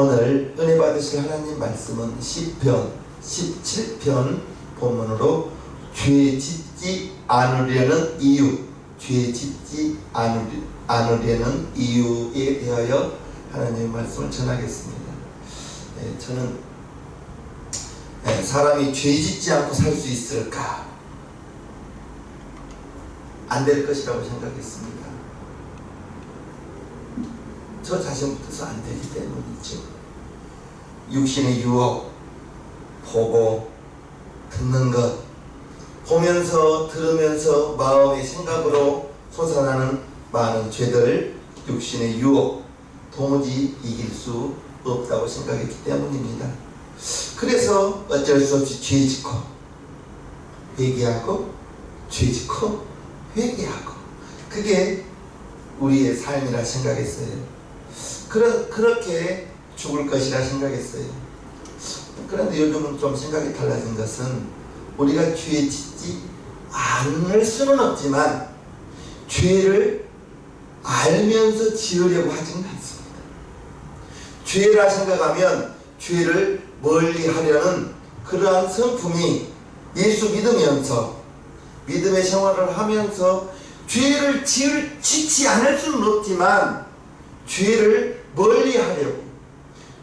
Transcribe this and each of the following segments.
오늘 은혜 받으실 하나님 말씀은 시편 17편 본문으로 죄 짓지 않으려는 이유, 죄 짓지 않으려는 이유에 대하여 하나님의 말씀을 전하겠습니다. 저는 사람이 죄 짓지 않고 살 수 있을까? 안 될 것이라고 생각했습니다. 저 자신부터서 안 되기 때문이죠. 육신의 유혹, 보고 듣는 것, 보면서 들으면서 마음의 생각으로 솟아나는 많은 죄들, 육신의 유혹 도무지 이길 수 없다고 생각했기 때문입니다. 그래서 어쩔 수 없이 죄 짓고 회개하고 죄 짓고 회개하고, 그게 우리의 삶이라 생각했어요. 그렇게 죽을 것이라 생각했어요. 그런데 요즘은 좀 생각이 달라진 것은 우리가 죄 짓지 않을 수는 없지만 죄를 알면서 지으려고 하지는 않습니다. 죄라 생각하면 죄를 멀리 하려는 그러한 성품이 예수 믿으면서 믿음의 생활을 하면서 죄를 짓지 않을 수는 없지만 죄를 멀리 하려고,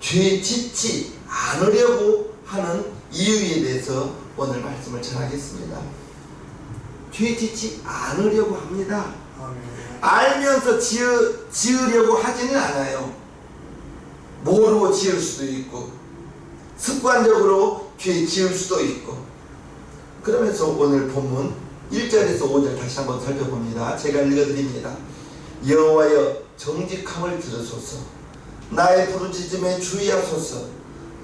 죄 짓지 않으려고 하는 이유에 대해서 오늘 말씀을 전하겠습니다. 죄 짓지 않으려고 합니다. 알면서 지으려고 하지는 않아요. 모르고 지을 수도 있고 습관적으로 죄 지을 수도 있고. 그러면서 오늘 본문 1절에서 5절 다시 한번 살펴봅니다. 제가 읽어드립니다. 여호와여 정직함을 들으소서. 나의 부르짖음에 주의하소서.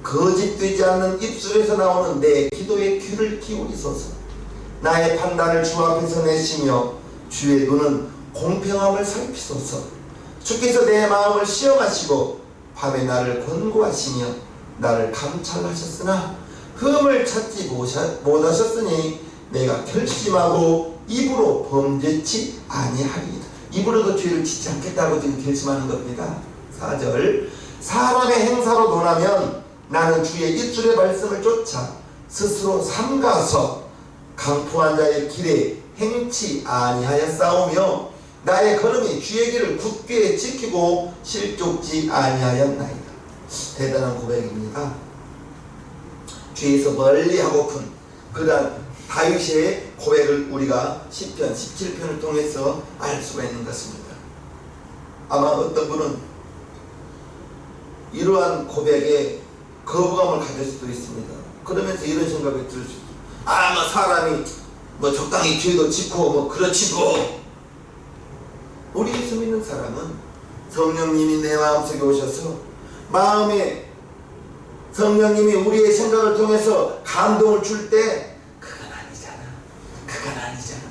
거짓되지 않는 입술에서 나오는 내 기도에 귀를 기울이소서. 나의 판단을 주 앞에서 내시며 주의 눈은 공평함을 살피소서. 주께서 내 마음을 시험하시고 밤에 나를 권고하시며 나를 감찰하셨으나 흠을 찾지 못하셨으니 내가 결심하고 입으로 범죄치 아니하리이다. 입으로도 죄를 짓지 않겠다고 지금 결심하는 겁니다. 4절 사람의 행사로 논하면 나는 주의 입술의 말씀을 쫓아 스스로 삼가서 강포한 자의 길에 행치 아니하여 싸우며 나의 걸음이 주의 길을 굳게 지키고 실족지 아니하였나이다. 대단한 고백입니다. 죄에서 멀리하고픈 그러한 다윗의 고백을 우리가 시편 17편을 통해서 알 수가 있는 것입니다. 아마 어떤 분은 이러한 고백에 거부감을 가질 수도 있습니다. 그러면서 이런 생각이 들 수 있어요. 사람이 적당히 죄도 짓고 그렇지 뭐. 우리 예수 믿는 사람은 성령님이 내 마음속에 오셔서 마음에 성령님이 우리의 생각을 통해서 감동을 줄 때 그건 아니잖아.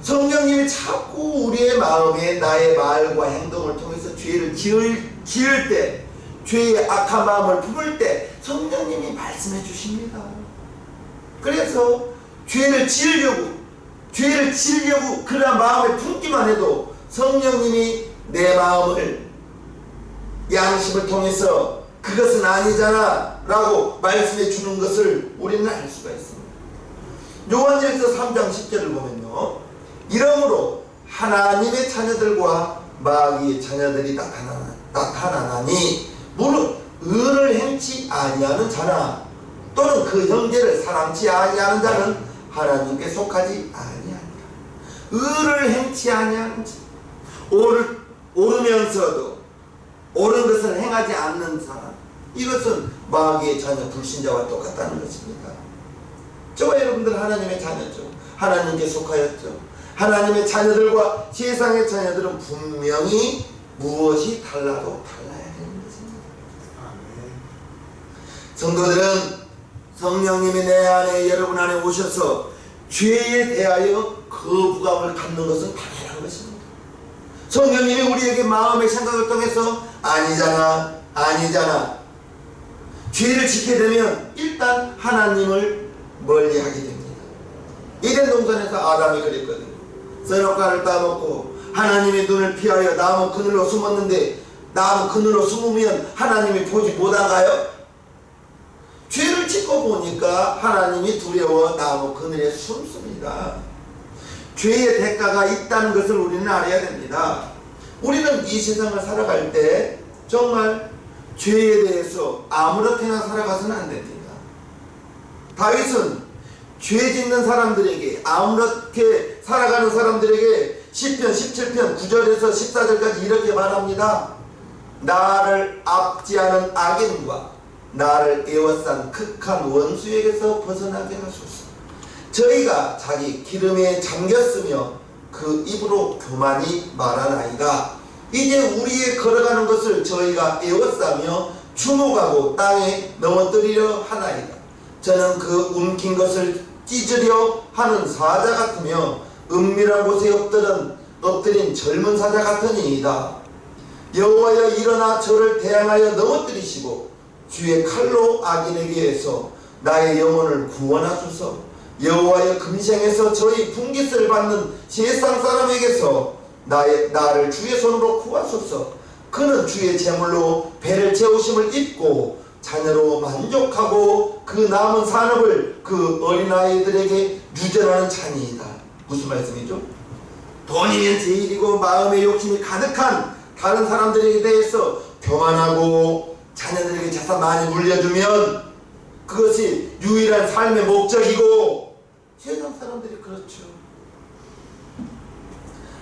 성령님이 자꾸 우리의 마음에 나의 말과 행동을 통해서 죄를 지을 때, 죄의 악한 마음을 품을 때 성령님이 말씀해 주십니다. 그래서 죄를 지으려고 그런 마음에 품기만 해도 성령님이 내 마음을 양심을 통해서 그것은 아니잖아 라고 말씀해 주는 것을 우리는 알 수가 있습니다. 요한일서 3장 10절을 보면요, 이러므로 하나님의 자녀들과 마귀의 자녀들이 나타나나니 무릇 의를 행치 아니하는 자나 또는 그 형제를 사랑치 아니하는 자는 하나님께 속하지 아니하니라. 의를 행치 아니하는 자, 오르면서도 옳은 것을 행하지 않는 사람, 이것은 마귀의 자녀 불신자와 똑같다는 것입니다. 저와 여러분들 하나님의 자녀죠. 하나님께 속하였죠. 하나님의 자녀들과 세상의 자녀들은 분명히 무엇이 달라도 달라야 되는 것입니다. 성도들은 성령님이 내 안에, 여러분 안에 오셔서 죄에 대하여 거부감을 갖는 것은 당연한 것입니다. 성령님이 우리에게 마음의 생각을 통해서 아니잖아 죄를 짓게 되면 일단 하나님을 멀리하게 됩니다. 에덴 동산에서 아담이 그랬거든요. 선악과를 따먹고 하나님의 눈을 피하여 나무 그늘로 숨었는데 나무 그늘로 숨으면 하나님이 보지 못한가요? 죄를 짓고 보니까 하나님이 두려워 나무 그늘에 숨습니다. 죄의 대가가 있다는 것을 우리는 알아야 됩니다. 우리는 이 세상을 살아갈 때 정말 죄에 대해서 아무렇게나 살아가서는 안 됩니다. 다윗은 죄 짓는 사람들에게, 아무렇게 살아가는 사람들에게 시편 17편 9절에서 14절까지 이렇게 말합니다. 나를 압제하는 악인과 나를 에워싼 극한 원수에게서 벗어나게 하소서. 저희가 자기 기름에 잠겼으며 그 입으로 교만이 말하나이다. 이제 우리의 걸어가는 것을 저희가 에워싸며 주목하고 땅에 넘어뜨리려 하나이다. 저는 그 움킨 것을 찢으려 하는 사자 같으며 은밀한 곳에 엎드린 젊은 사자 같으니이다. 여호와여 일어나 저를 대항하여 넘어뜨리시고 주의 칼로 악인에게서 나의 영혼을 구원하소서. 여호와여 금생에서 저희 분깃을 받는 세상 사람에게서 나를 주의 손으로 구하소서. 그는 주의 제물로 배를 채우심을 입고 자녀로 만족하고 그 남은 산업을 그 어린아이들에게 유전하는 자니이다. 무슨 말씀이죠? 돈이면 제일이고 마음의 욕심이 가득한 다른 사람들에 대해서 교만하고 자녀들에게 자산 많이 물려주면 그것이 유일한 삶의 목적이고, 세상 사람들이 그렇죠.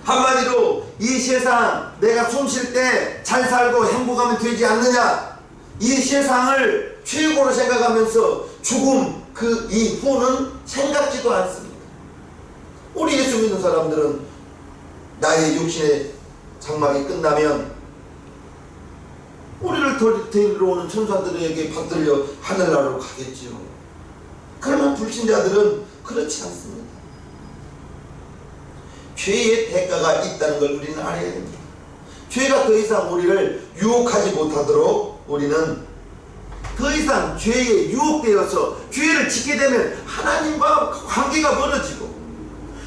한마디로 이 세상 내가 숨 쉴 때 잘 살고 행복하면 되지 않느냐, 이 세상을 최고로 생각하면서 죽음 그 이후는 생각지도 않습니다. 우리 예수 믿는 사람들은 나의 육신의 장막이 끝나면 우리를 데리러 오는 천사들에게 받들려 하늘나라로 가겠지요. 그러나 불신자들은 그렇지 않습니다. 죄의 대가가 있다는 걸 우리는 알아야 됩니다. 죄가 더 이상 우리를 유혹하지 못하도록 우리는 더 이상 죄에 유혹되어서 죄를 짓게 되면 하나님과 관계가 멀어지고,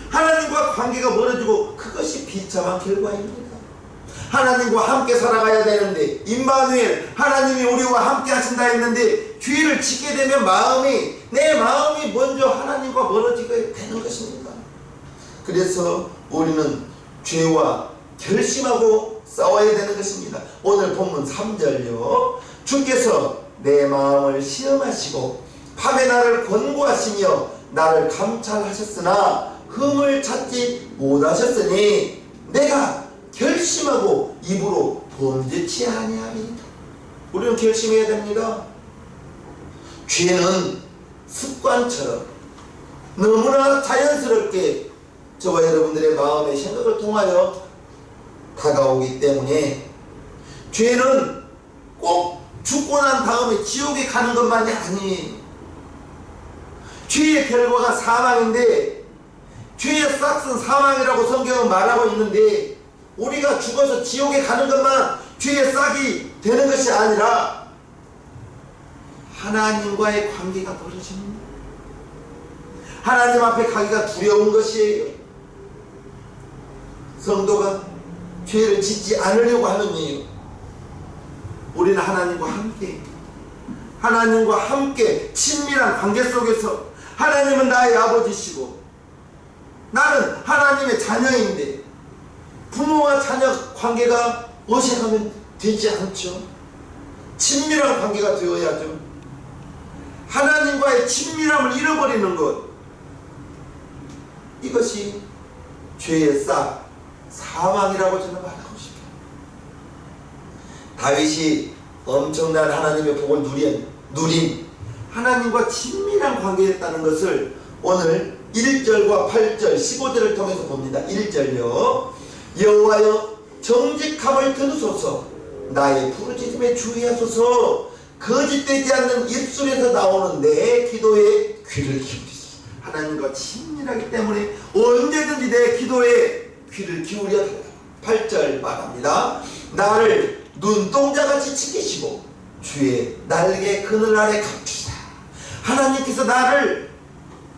하나님과 관계가 멀어지고 그것이 비참한 결과입니다. 하나님과 함께 살아가야 되는데, 임마누엘 하나님이 우리와 함께 하신다 했는데 죄를 짓게 되면 내 마음이 먼저 하나님과 멀어지게 되는 것입니다. 그래서 우리는 죄와 결심하고 싸워야 되는 것입니다. 오늘 본문 3절요. 주께서 내 마음을 시험하시고 밤에 나를 권고하시며 나를 감찰하셨으나 흠을 찾지 못하셨으니 내가 결심하고 입으로 범죄치 아니하리이다. 우리는 결심해야 됩니다. 죄는 습관처럼 너무나 자연스럽게 저와 여러분들의 마음의 생각을 통하여 다가오기 때문에 죄는 꼭 죽고 난 다음에 지옥에 가는 것만이 아니에요. 죄의 결과가 사망인데, 죄의 싹은 사망이라고 성경은 말하고 있는데, 우리가 죽어서 지옥에 가는 것만 죄의 싹이 되는 것이 아니라 하나님과의 관계가 멀어집니다. 하나님 앞에 가기가 두려운 것이에요. 성도가 죄를 짓지 않으려고 하는 이유, 우리는 하나님과 함께 친밀한 관계 속에서, 하나님은 나의 아버지시고 나는 하나님의 자녀인데 부모와 자녀 관계가 어색하면 되지 않죠. 친밀한 관계가 되어야죠. 하나님과의 친밀함을 잃어버리는 것, 이것이 죄의 싹, 사망이라고 저는 말하고 싶어요. 다윗이 엄청난 하나님의 복을 누린 하나님과 친밀한 관계였다는 것을 오늘 1절과 8절 15절을 통해서 봅니다. 1절요. 여호와여 정직함을 들으소서. 나의 부르짖음에 주의하소서. 거짓되지 않는 입술에서 나오는 내 기도에 귀를 기울이소서. 하나님과 친밀하기 때문에 언제든지 내 기도에 귀를 기울여 달라고 8절 말합니다. 나를 눈동자같이 지키시고 주의 날개 그늘 아래 감추사. 하나님께서 나를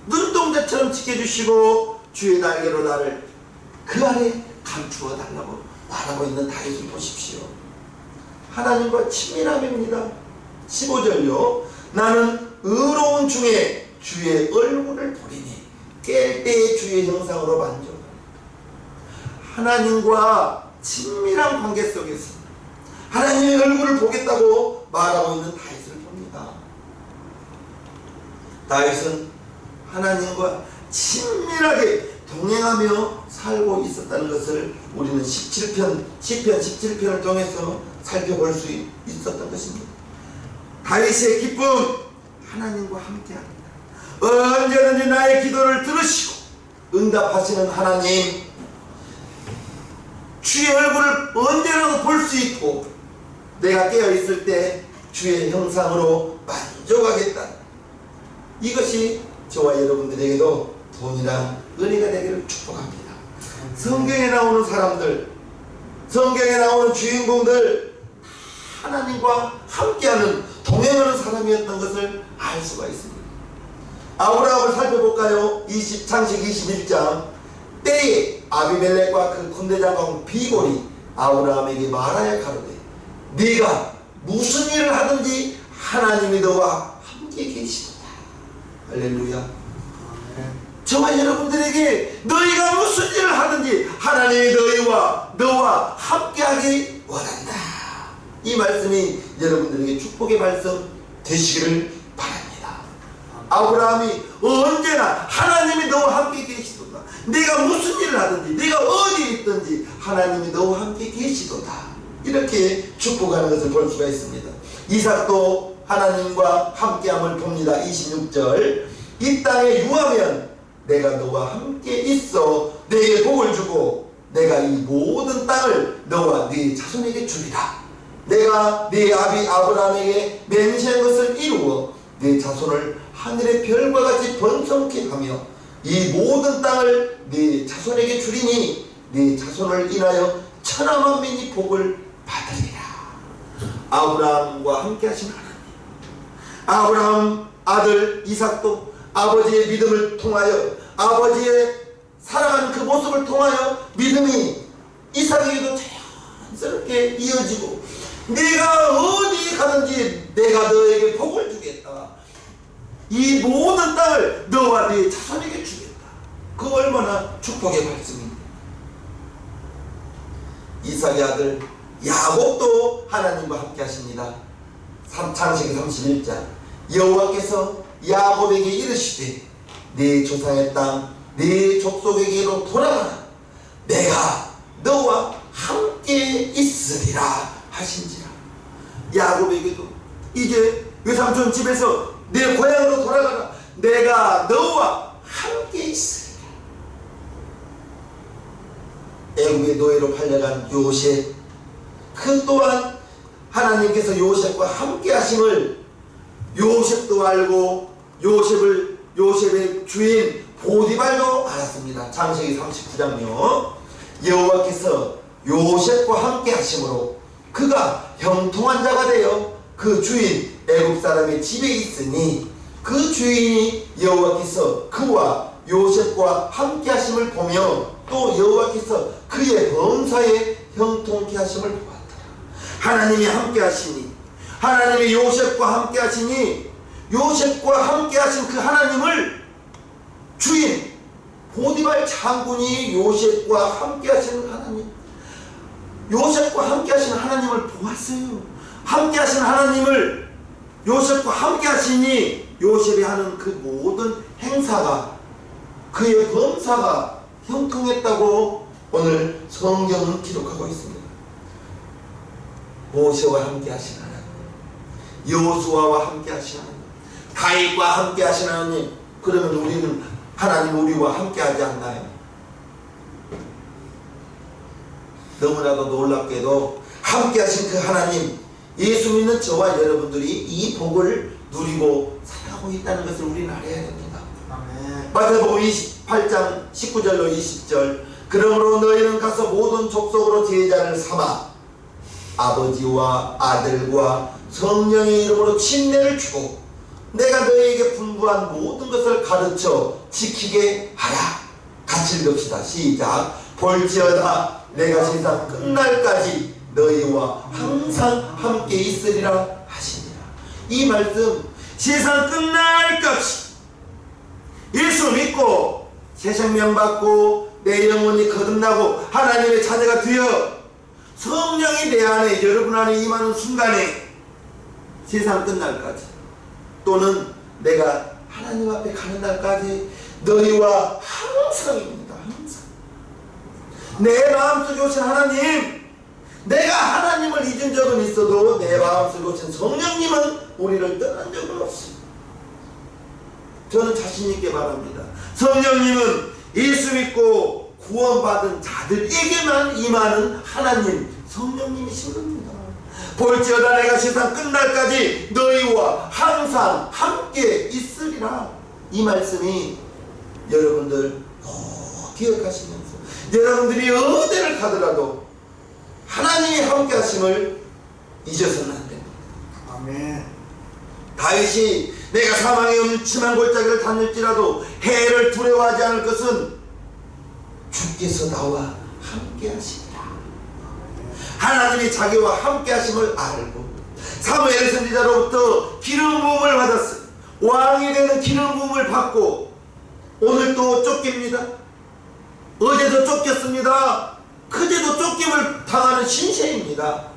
눈동자처럼 지켜주시고 주의 날개로 나를 그 안에 감추어 달라고 말하고 있는 다윗을 보십시오. 하나님과 친밀함입니다. 15절요. 나는 의로운 중에 주의 얼굴을 보리니 깰 때의 주의 형상으로 만족하라. 하나님과 친밀한 관계 속에서 하나님의 얼굴을 보겠다고 말하고 있는 다윗을 봅니다. 다윗은 하나님과 친밀하게 동행하며 살고 있었다는 것을 우리는 시편 17편을 통해서 살펴볼 수 있었던 것입니다. 다윗의 기쁨, 하나님과 함께합니다. 언제든지 나의 기도를 들으시고 응답하시는 하나님, 주의 얼굴을 언제라도 볼 수 있고 내가 깨어있을 때 주의 형상으로 만족하겠다. 이것이 저와 여러분들에게도 동일한 은혜가 되기를 축복합니다. 성경에 나오는 사람들, 성경에 나오는 주인공들 하나님과 함께하는 동행하는 사람이었던 것을 알 수가 있습니다. 아브라함을 살펴볼까요? 창세기 21장. 때에 아비멜렉과 그 군대장관 비골이 아브라함에게 말하여 가로되 네가 무슨 일을 하든지 하나님이 너와 함께 계시도다. 할렐루야. 저와 여러분들에게 너희가 무슨 일을 하든지 하나님이 너와 함께하기 원한다. 이 말씀이 여러분들에게 축복의 말씀 되시기를 바랍니다. 아브라함이 언제나 하나님이 너와 함께 계시도다. 네가 무슨 일을 하든지 네가 어디에 있든지 하나님이 너와 함께 계시도다. 이렇게 축복하는 것을 볼 수가 있습니다. 이삭도 하나님과 함께함을 봅니다. 26절. 이 땅에 유하면 내가 너와 함께 있어 내게 복을 주고 내가 이 모든 땅을 너와 네 자손에게 주리라. 내가 네 아비 아브라함에게 맹세한 것을 이루어 네 자손을 하늘의 별과 같이 번성케 하며 이 모든 땅을 네 자손에게 주리니 네 자손을 인하여 천하만민이 복을 받으리라. 아브라함과 함께 하신 하나님, 아브라함 아들 이삭도 아버지의 믿음을 통하여 아버지의 사랑하는 그 모습을 통하여 믿음이 이삭에게도 자연스럽게 이어지고 네가 어디 가든지 내가 너에게 복을 주겠다. 이 모든 땅을 너와 네 자손에게 주겠다. 그 얼마나 축복의 말씀입니다. 이삭의 아들 야곱도 하나님과 함께 하십니다. 창세기 31장. 여호와께서 야곱에게 이르시되 네 조상의 땅 네 족속에게로 돌아가라. 내가 너와 함께 있으리라 하신지라. 야곱에게도 이제 외삼촌 집에서 내 고향으로 돌아가라. 내가 너와 함께 있으리라. 애굽의 노예로 팔려간 요셉, 그 또한 하나님께서 요셉과 함께 하심을 요셉도 알고 요셉의 주인 보디발도 알았습니다. 창세기 39장요. 여호와께서 요셉과 함께 하심으로 그가 형통한 자가 되어 그 주인 애굽 사람의 집에 있으니 그 주인이 여호와께서 그와 요셉과 함께 하심을 보며 또 여호와께서 그의 범사에 형통케 하심을 보았더라. 하나님이 함께 하시니 하나님이 요셉과 함께 하시니 요셉과 함께 하신 그 하나님을 주인 보디발 장군이 요셉과 함께 하시는 하나님, 요셉과 함께 하시는 하나님을 보았어요. 함께 하시는 하나님을 요셉과 함께 하시니 요셉이 하는 그 모든 행사가 그의 범사가 형통했다고 오늘 성경은 기록하고 있습니다. 모세와 함께 하신 하나님, 여호수아와 함께 하신 하나님, 다윗과 함께 하신 하나님. 그러면 우리는 하나님 우리와 함께 하지 않나요? 너무나도 놀랍게도 함께 하신 그 하나님, 예수 믿는 저와 여러분들이 이 복을 누리고 살아가고 있다는 것을 우리는 알아야 됩니다. 마태복음 28장 19절로 20절. 그러므로 너희는 가서 모든 족속으로 제자를 삼아 아버지와 아들과 성령의 이름으로 침례를 주고 내가 너희에게 분부한 모든 것을 가르쳐 지키게 하라. 같이 읽읍시다. 시작. 볼지어다 내가 세상 끝날까지 너희와 항상 함께 있으리라 하시니라. 이 말씀 세상 끝날까지 예수 믿고 새 생명 받고 내 영혼이 거듭나고 하나님의 자녀가 되어 성령이 내 안에 여러분 안에 임하는 순간에 세상 끝날까지 또는 내가 하나님 앞에 가는 날까지 너희와 항상입니다. 항상 내 마음속에 오신 하나님, 내가 하나님을 잊은 적은 있어도 내 마음속에 오신 성령님은 우리를 떠난 적은 없습니다. 저는 자신있게 말합니다. 성령님은 예수 믿고 구원받은 자들에게만 임하는 하나님 성령님이신 겁니다. 볼지어다 내가 세상 끝날까지 너희와 항상 함께 있으리라. 이 말씀이 여러분들 꼭 기억하시면서 여러분들이 어디를 가더라도 하나님이 함께 하심을 잊어서는 안 됩니다. 아멘. 다윗이 내가 사망의 음침한 골짜기를 다닐지라도 해를 두려워하지 않을 것은 주께서 나와 함께 하시리라. 하나님이 자기와 함께 하심을 알고 사무엘 선지자로부터 기름 부음을 받았어요. 왕이 되는 기름 부음을 받고 오늘 또 쫓깁니다. 어제도 쫓겼습니다. 그제도 쫓김을 당하는 신세입니다.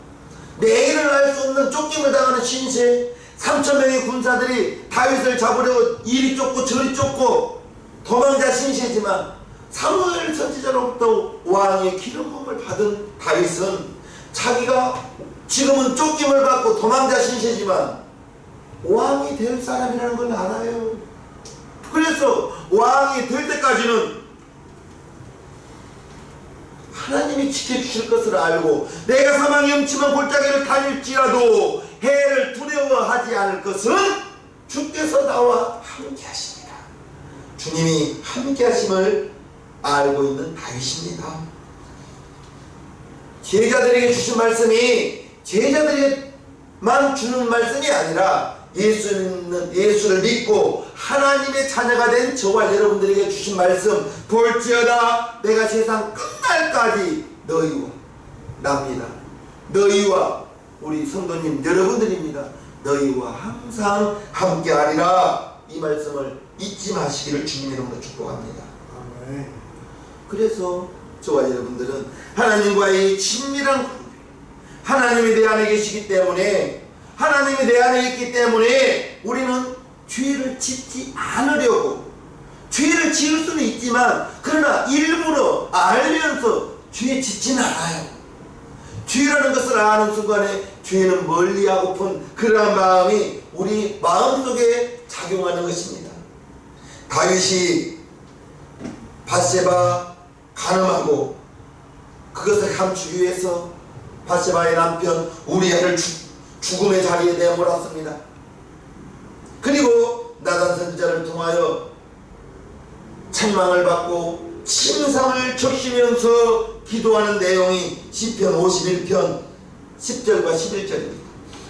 내일을 알 수 없는 쫓김을 당하는 신세. 3,000명의 군사들이 다윗을 잡으려고 이리 쫓고 저리 쫓고 도망자 신세지만 사무엘 선지자로부터 왕의 기름 부음을 받은 다윗은 자기가 지금은 쫓김을 받고 도망자 신세지만 왕이 될 사람이라는 걸 알아요. 그래서 왕이 될 때까지는 하나님이 지켜주실 것을 알고 내가 사망의 음침한 골짜기를 다닐지라도 해를 두려워하지 않을 것은 주께서 나와 함께 하십니다. 주님이 함께 하심을 알고 있는 다윗입니다. 제자들에게 주신 말씀이 제자들에게만 주는 말씀이 아니라 예수를 믿고 하나님의 자녀가 된 저와 여러분들에게 주신 말씀, 볼지어다 내가 세상 끝날까지 너희와 납니다. 너희와 우리 성도님 여러분들입니다. 너희와 항상 함께하리라. 이 말씀을 잊지 마시기를 주님 이름으로 축복합니다. 아멘. 그래서 저와 여러분들은 하나님과의 친밀한 관계, 하나님이 내 안에 계시기 때문에, 하나님이 내 안에 있기 때문에 우리는 죄를 짓지 않으려고, 죄를 지을 수는 있지만 그러나 일부러 알면서 죄 짓지는 않아요. 죄라는 것을 아는 순간에 죄는 멀리하고픈 그러한 마음이 우리 마음속에 작용하는 것입니다. 다윗이 밧세바 간음하고 그것을 감추기 위해서 밧세바의 남편 우리아를 죽음의 자리에 내몰았습니다. 그리고 나단 선지자를 통하여 책망을 받고 침상을 적시면서 기도하는 내용이 시편 51편 10절과 11절입니다.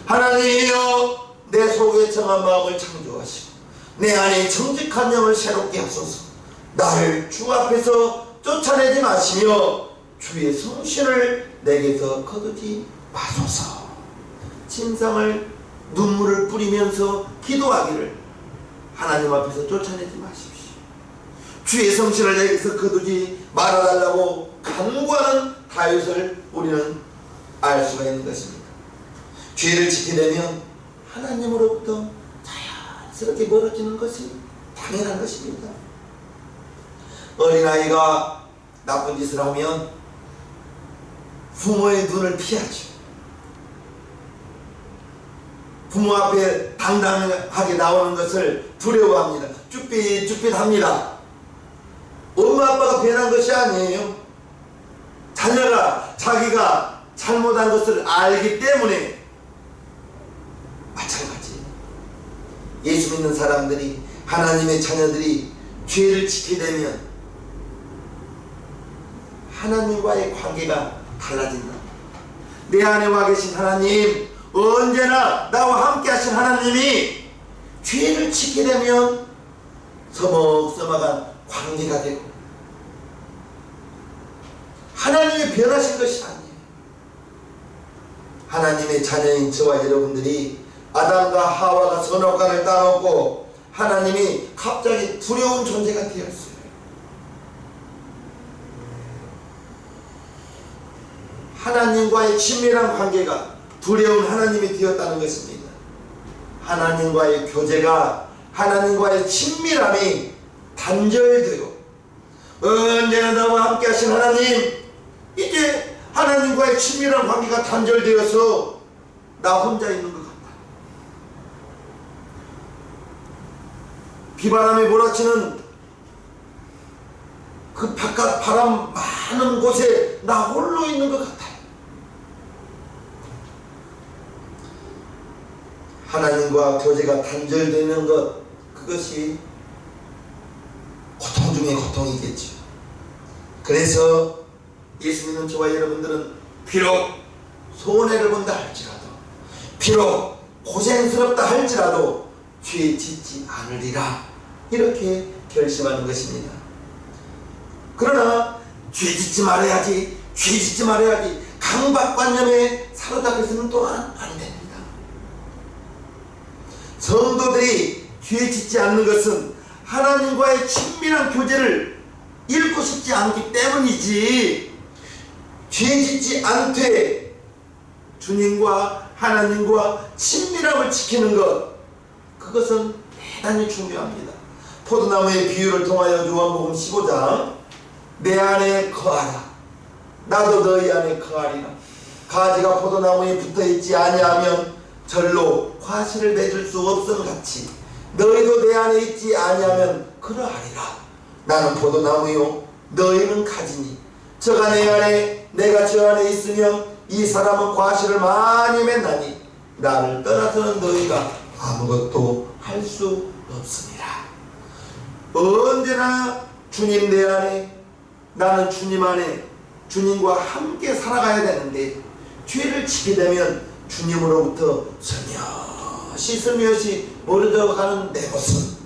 하나님이여 내 속에 정한 마음을 창조하시고 내 안에 정직한 영을 새롭게 하소서. 나를 주 앞에서 쫓아내지 마시며 주의 성신을 내게서 거두지 마소서. 침상을 눈물을 뿌리면서 기도하기를 하나님 앞에서 쫓아내지 마십시오. 주의 성신을 내게서 거두지 말아달라고 간구하는 다윗을 우리는 알 수가 있는 것입니다. 죄를 지키게 되면 하나님으로부터 자연스럽게 멀어지는 것이 당연한 것입니다. 어린아이가 나쁜 짓을 하면 부모의 눈을 피하죠. 부모 앞에 당당하게 나오는 것을 두려워합니다. 쭈삣쭈삣합니다. 엄마 아빠가 변한 것이 아니에요. 자녀가 자기가 잘못한 것을 알기 때문에 마찬가지. 예수 믿는 사람들이, 하나님의 자녀들이 죄를 지키게 되면 하나님과의 관계가 달라진다. 내 안에 와 계신 하나님, 언제나 나와 함께 하신 하나님이 죄를 지키게 되면 서먹서먹한 관계가 되고, 하나님이 변하신 것이 아니에요. 하나님의 자녀인 저와 여러분들이 아담과 하와가 선악과를 따먹고 하나님이 갑자기 두려운 존재가 되었어요. 하나님과의 친밀한 관계가 두려운 하나님이 되었다는 것입니다. 하나님과의 교제가, 하나님과의 친밀함이 단절되고 언제나 나와 함께 하신 하나님, 이제 하나님과의 친밀한 관계가 단절되어서 나 혼자 있는 것 같다. 비바람이 몰아치는 그 바깥 바람 많은 곳에 나 홀로 있는 것 같아요. 하나님과 교제가 단절되는 것, 그것이 고통 중에 고통이겠죠. 그래서 예수 믿는 저와 여러분들은 비록 손해를 본다 할지라도, 비록 고생스럽다 할지라도 죄 짓지 않으리라, 이렇게 결심하는 것입니다. 그러나 죄 짓지 말아야지, 죄 짓지 말아야지 강박관념에 사로잡혀서는 또한 안 됩니다. 성도들이 죄 짓지 않는 것은 하나님과의 친밀한 교제를 잃고 싶지 않기 때문이지, 죄 짓지 않되 주님과 하나님과 친밀함을 지키는 것, 그것은 대단히 중요합니다. 포도나무의 비유를 통하여 요한복음 15장 내 안에 거하라, 나도 너희 안에 거하리라. 가지가 포도나무에 붙어있지 아니하면 절로 과실을 맺을 수 없음 같이 너희도 내 안에 있지 아니하면 그러하리라. 나는 포도나무요 너희는 가지니 저가 내 안에 내가 저 안에 있으면 이 사람은 과실을 많이 맺나니 나를 떠나서는 너희가 아무것도 할 수 없습니다. 언제나 주님 내 안에, 나는 주님 안에 주님과 함께 살아가야 되는데, 죄를 지게 되면 주님으로부터 슬며시 멀어져 가는 내 모습,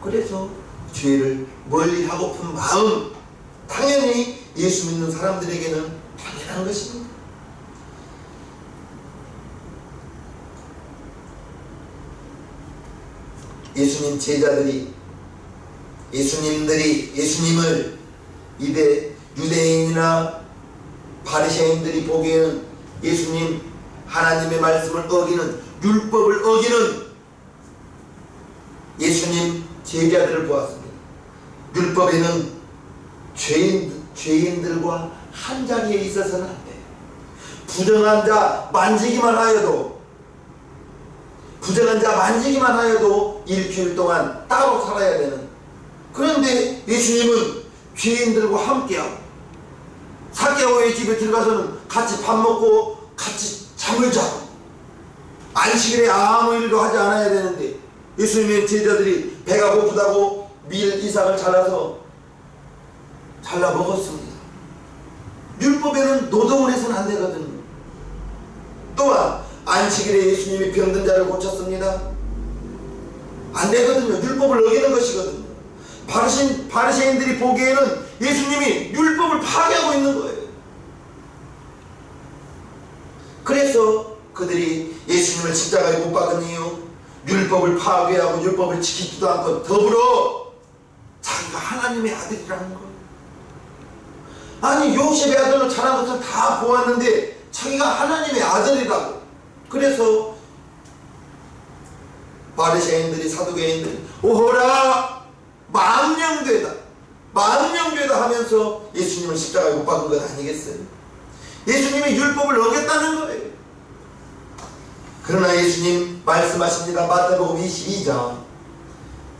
그래서 죄를 멀리하고픈 마음, 당연히 예수 믿는 사람들에게는 당연한 것입니다. 예수님 제자들이, 예수님을 이제 유대인이나 바리새인들이 보기에는 예수님 하나님의 말씀을 어기는, 율법을 어기는 예수님 제자들을 보았습니다. 율법에는 죄인들과 한 자리에 있어서는 안 돼. 부정한 자 만지기만 하여도 일주일 동안 따로 살아야 되는. 그런데 예수님은 죄인들과 함께하고, 사개오의 집에 들어가서는 같이 밥 먹고 같이 잠을 자고, 안식일에 아무 일도 하지 않아야 되는데 예수님의 제자들이 배가 고프다고 밀 이삭을 잘라 먹었습니다. 율법에는 노동을 해서는 안 되거든요. 또한 안식일에 예수님이 병든 자를 고쳤습니다. 안 되거든요. 율법을 어기는 것이거든요. 바리새인들이 보기에는 예수님이 율법을 파괴하고 있는 거예요. 그래서 그들이 예수님을 십자가에 못 박은 이유, 율법을 파괴하고 율법을 지키지도 않고 더불어 자기가 하나님의 아들이라는 거예요. 아니, 요셉의 아들로 자란 것을 다 보았는데 자기가 하나님의 아들이라고. 그래서 바리새인들이, 사두개인들이 오호라 망령되다 하면서 예수님을 십자가에 못 박은 것 아니겠어요? 예수님이 율법을 어겼다는 거예요. 그러나 예수님 말씀하십니다. 마태복음 22장,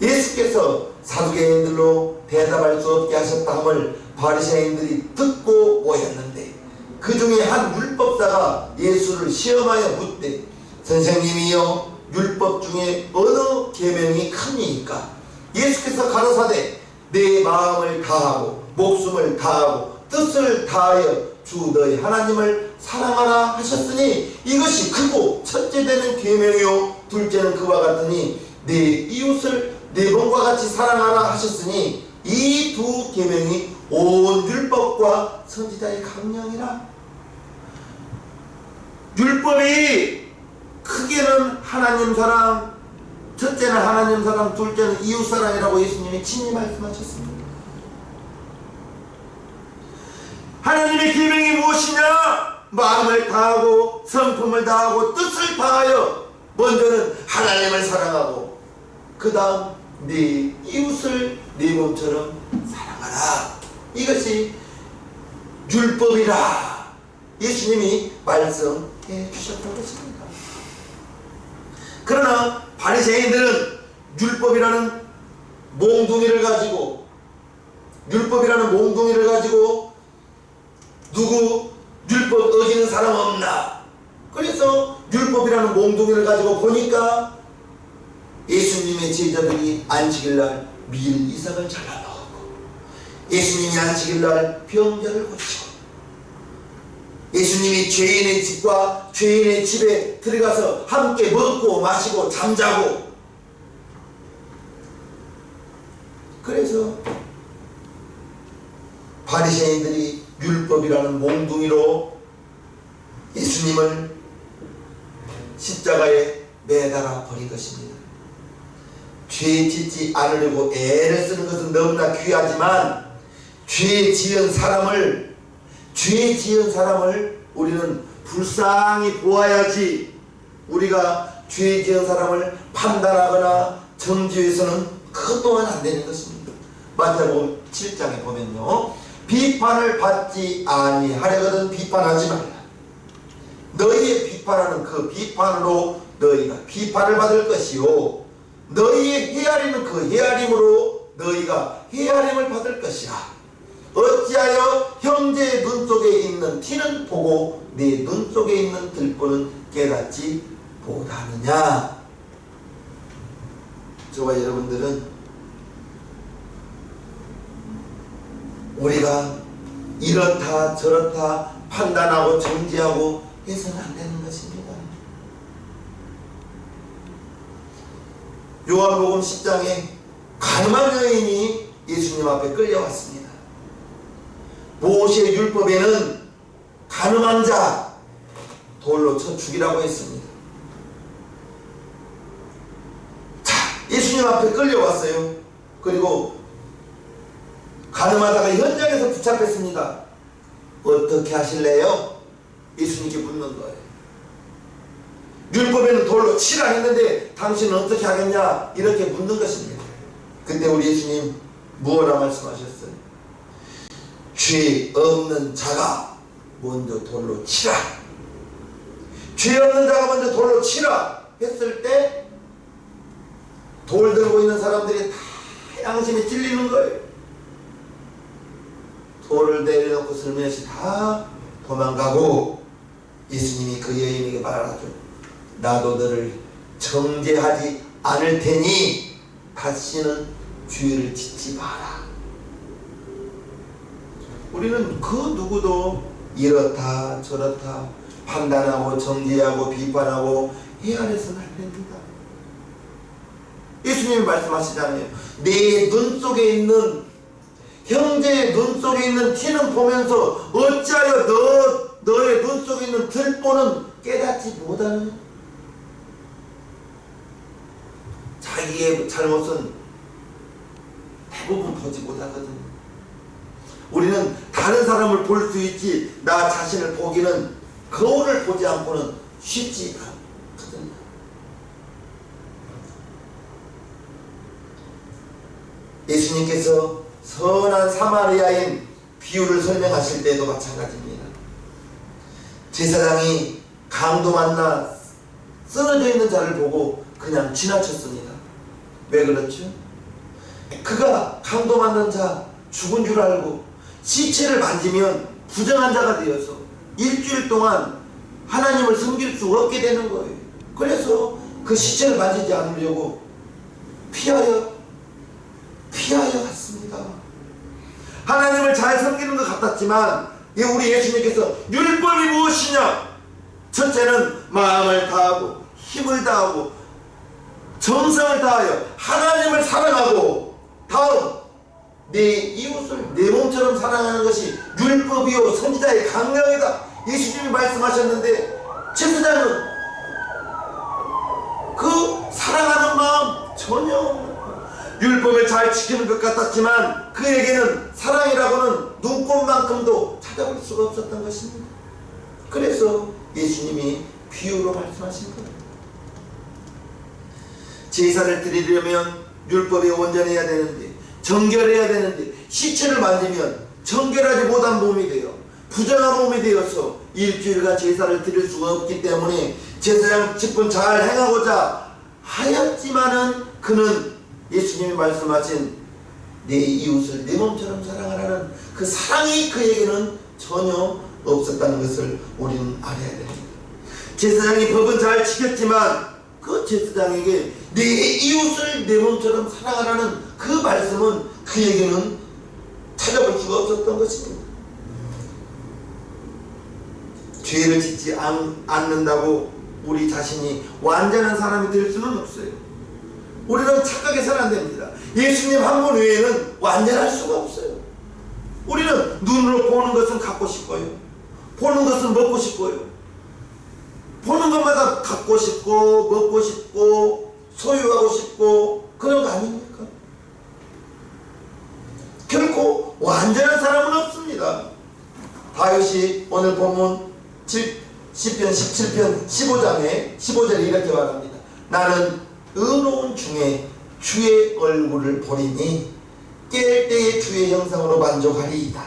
예수께서 사두개인들로 대답할 수 없게 하셨다 함을 바리새인들이 듣고 모였는데, 그 중에 한 율법사가 예수를 시험하여 묻되, 선생님이여 율법 중에 어느 계명이 크니까? 예수께서 가로사대 내 마음을 다하고 목숨을 다하고 뜻을 다하여 주 너희 하나님을 사랑하라 하셨으니 이것이 크고 첫째 되는 계명이요 둘째는 그와 같으니 내 이웃을 내 몸과 같이 사랑하라 하셨으니 이 두 계명이 온 율법과 선지자의 강령이라. 율법이 크게는 하나님 사랑, 첫째는 하나님 사랑, 둘째는 이웃 사랑이라고 예수님이 친히 말씀하셨습니다. 하나님의 계명이 무엇이냐? 마음을 다하고 성품을 다하고 뜻을 다하여 먼저는 하나님을 사랑하고 그 다음 네 이웃을 네 몸처럼 사랑하라. 이것이 율법이라 예수님이 말씀해 주셨던 것입니다. 그러나 바리새인들은 율법이라는 몽둥이를 가지고 누구 율법 어기는 사람 없나? 그래서 율법이라는 몽둥이를 가지고 보니까 예수님의 제자들이 안식일날 밀 이삭을 잘라먹었고, 예수님이 안식일날 병자를 고치고, 예수님이 죄인의 집과 죄인의 집에 들어가서 함께 먹고 마시고 잠자고, 그래서 바리새인들이 율법이라는 몽둥이로 예수님을 십자가에 매달아 버린 것입니다. 죄 짓지 않으려고 애를 쓰는 것은 너무나 귀하지만 죄 지은 사람을 우리는 불쌍히 보아야지, 우리가 죄 지은 사람을 판단하거나 정죄해서는 그것 또한 안 되는 것입니다. 마태복음 7장에 보면요, 비판을 받지 아니하려거든 비판하지 말라. 너희의 비판하는 그 비판으로 너희가 비판을 받을 것이요, 너희의 헤아리는 그 헤아림으로 너희가 헤아림을 받을 것이라. 어찌하여 형제의 눈 속에 있는 티는 보고 네 눈 속에 있는 들보는 깨닫지 못하느냐. 저와 여러분들은 우리가 이렇다 저렇다 판단하고 정지하고 해서는 안 되는 것입니다. 요한복음 10장에 가늠한 여인이 예수님 앞에 끌려왔습니다. 모세의 율법에는 가늠한 자 돌로 쳐 죽이라고 했습니다. 자, 예수님 앞에 끌려왔어요. 그리고 가늠하다가 현장에서 붙잡혔습니다. 어떻게 하실래요? 예수님께 묻는 거예요. 율법에는 돌로 치라 했는데 당신은 어떻게 하겠냐? 이렇게 묻는 것입니다. 그때 우리 예수님 무엇라 말씀하셨어요? 죄 없는 자가 먼저 돌로 치라. 죄 없는 자가 먼저 돌로 치라 했을 때 돌 들고 있는 사람들이 다 양심에 찔리는 거예요. 돌을 내려놓고 슬며시 다 도망가고, 예수님이 그 여인에게 말하죠. 나도 너를 정죄하지 않을 테니 다시는 죄를 짓지 마라. 우리는 그 누구도 이렇다 저렇다 판단하고 정죄하고 비판하고 헤아려서는 안 됩니다. 예수님이 말씀하시잖아요. 내 눈 속에 있는, 형제의 눈 속에 있는 티는 보면서 어찌하여 너의 눈 속에 있는 들보는 깨닫지 못하느냐. 자기의 잘못은 대부분 보지 못하거든요. 우리는 다른 사람을 볼 수 있지 나 자신을 보기는, 거울을 보지 않고는 쉽지 않거든요. 예수님께서 선한 사마리아인 비유를 설명하실 때도 마찬가지입니다. 제사장이 강도 만나 쓰러져 있는 자를 보고 그냥 지나쳤습니다. 왜 그렇죠? 그가 강도 만난 자 죽은 줄 알고 시체를 만지면 부정한 자가 되어서 일주일 동안 하나님을 섬길 수 없게 되는 거예요. 그래서 그 시체를 만지지 않으려고 피하여 갔습니다. 하나님을 잘 섬기는 것 같았지만 우리 예수님께서 율법이 무엇이냐? 첫째는 마음을 다하고 힘을 다하고 정성을 다하여 하나님을 사랑하고, 다음 내 이웃을 내 몸처럼 사랑하는 것이 율법이요 선지자의 강령이다. 예수님이 말씀하셨는데 제사장은 그 사랑하는 마음 전혀 없는 거예요. 율법을 잘 지키는 것 같았지만 그에게는 사랑이라고는 눈꼽만큼도 찾아볼 수가 없었던 것입니다. 그래서 예수님이 비유로 말씀하신 거예요. 제사를 드리려면 율법에 온전해야 되는데, 정결해야 되는데, 시체를 만지면 정결하지 못한 몸이 되어 부정한 몸이 되어서 일주일간 제사를 드릴 수가 없기 때문에 제사장 직분 잘 행하고자 하였지만은 그는 예수님이 말씀하신 내 이웃을 내 몸처럼 사랑하라는 그 사랑이 그에게는 전혀 없었다는 것을 우리는 알아야 됩니다. 제사장이 법은 잘 지켰지만 그 제사장에게 내 이웃을 내 몸처럼 사랑하라는 그 말씀은 그에게는 찾아볼 수가 없었던 것입니다. 죄를 짓지 않는다고 우리 자신이 완전한 사람이 될 수는 없어요. 우리는 착각해서는 안 됩니다. 예수님 한 분 외에는 완전할 수가 없어요. 우리는 눈으로 보는 것은 갖고 싶고요, 보는 것은 먹고 싶고요, 보는 것마다 갖고 싶고 먹고 싶고 소유하고 싶고 그런 거 아닙니까? 결코 완전한 사람은 없습니다. 다윗이 오늘 본문 시편 17편 15절에 이렇게 말합니다. 나는 의로운 중에 주의 얼굴을 보리니 깰 때에 주의 형상으로 만족하리이다.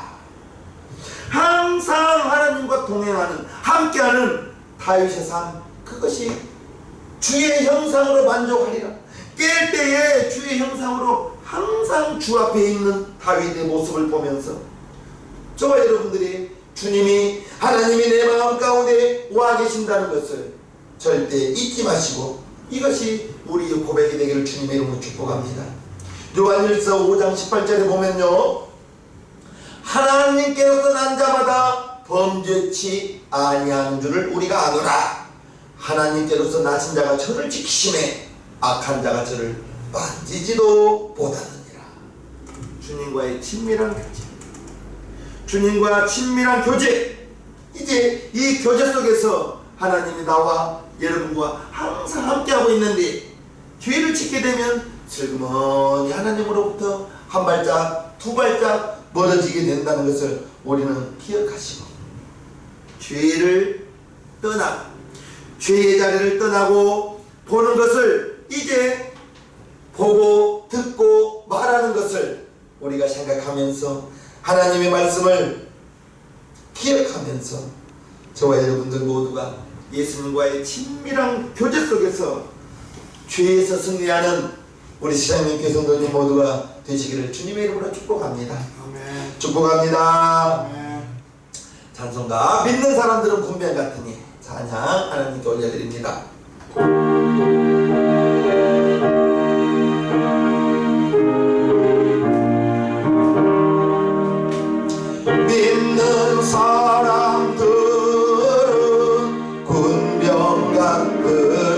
항상 하나님과 동행하는, 함께하는 다윗의 삶, 그것이 주의 형상으로 만족하리라. 깰 때에 주의 형상으로 항상 주 앞에 있는 다윗의 모습을 보면서 저와 여러분들이 주님이, 하나님이 내 마음 가운데 와 계신다는 것을 절대 잊지 마시고, 이것이 우리의 고백이 되기를 주님의 이름으로 축복합니다. 요한일서 5장 18절에 보면요, 하나님께로서 난 자마다 범죄치 아니하는 줄을 우리가 아노라. 하나님께로서 나신 자가 저를 지키심에 악한 자가 저를 만지지도 못하느니라. 주님과의 친밀한 교제, 주님과 친밀한 교제. 이제 이 교제 속에서 하나님이 나와 여러분과 항상 함께하고 있는데, 죄를 짓게 되면 슬그머니 하나님으로부터 한 발짝 두 발짝 멀어지게 된다는 것을 우리는 기억하시고, 죄를 떠나고 죄의 자리를 떠나고 보는 것을 이제 보고 듣고 말하는 것을 우리가 생각하면서 하나님의 말씀을 기억하면서 저와 여러분들 모두가 예수님과의 친밀한 교제 속에서 죄에서 승리하는 우리 시장님 교성도님 모두가 되시기를 주님의 이름으로 축복합니다. 아멘. 축복합니다. 아멘. 찬송가 믿는 사람들은 군병 같으니 찬양 하나님께 올려드립니다. 믿는 사람들은 군병 같으니